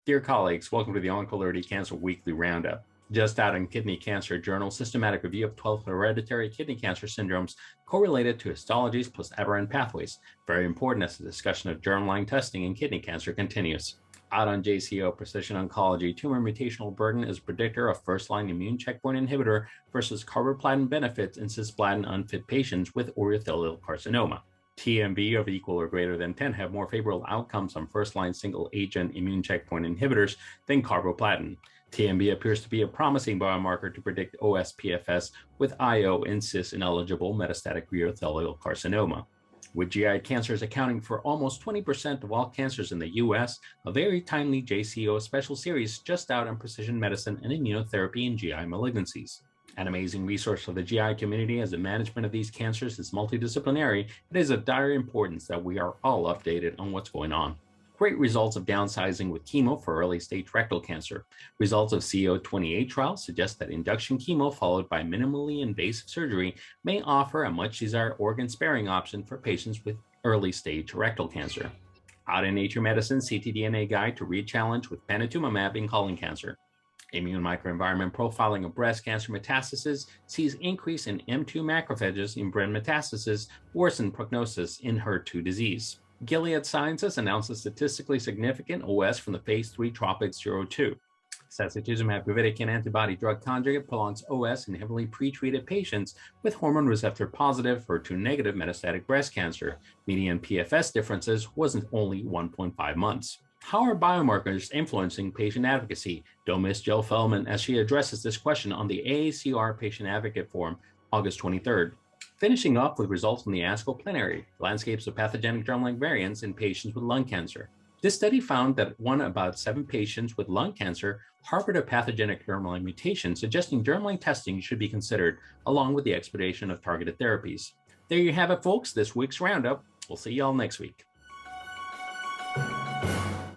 Dear colleagues, welcome to the OncoAlert eCancer Weekly Round Up. Just out in Kidney Cancer Journal, systematic review of 12 hereditary kidney cancer syndromes correlated to histologies plus aberrant pathways. Very important as the discussion of germline testing in kidney cancer continues. Out on JCO Precision Oncology, tumor mutational burden is a predictor of first-line immune checkpoint inhibitor versus carboplatin benefits in cisplatin unfit patients with urothelial carcinoma. TMB of equal or greater than 10 have more favorable outcomes on first-line single-agent immune checkpoint inhibitors than carboplatin. TMB appears to be a promising biomarker to predict OS-PFS with IO in cis-ineligible metastatic urothelial carcinoma. With GI cancers accounting for almost 20% of all cancers in the U.S., a very timely JCO special series just out on precision medicine and immunotherapy in GI malignancies. An amazing resource for the GI community as the management of these cancers is multidisciplinary, it is of dire importance that we are all updated on what's going on. Great results of downsizing with chemo for early-stage rectal cancer. Results of CO28 trial suggest that induction chemo followed by minimally invasive surgery may offer a much-desired organ-sparing option for patients with early-stage rectal cancer. Out in Nature Medicine, ctDNA guide to re-challenge with panitumumab in colon cancer. Immune microenvironment profiling of breast cancer metastasis sees increase in M2 macrophages in brain metastasis, worsen prognosis in HER2 disease. Gilead Sciences announced a statistically significant OS from the phase 3 TROPiCS-02. Sacituzumab govitecan antibody drug conjugate prolongs OS in heavily pretreated patients with hormone receptor positive, HER2 negative metastatic breast cancer. Median PFS differences wasn't only 1.5 months. How are biomarkers influencing patient advocacy? Don't miss Jill Feldman as she addresses this question on the AACR Patient Advocate Forum, August 23rd. Finishing up with results from the ASCO plenary, landscapes of pathogenic germline variants in patients with lung cancer. This study found that about 7 patients with lung cancer harbored a pathogenic germline mutation, suggesting germline testing should be considered, along with the exploration of targeted therapies. There you have it, folks, this week's roundup. We'll see you all next week.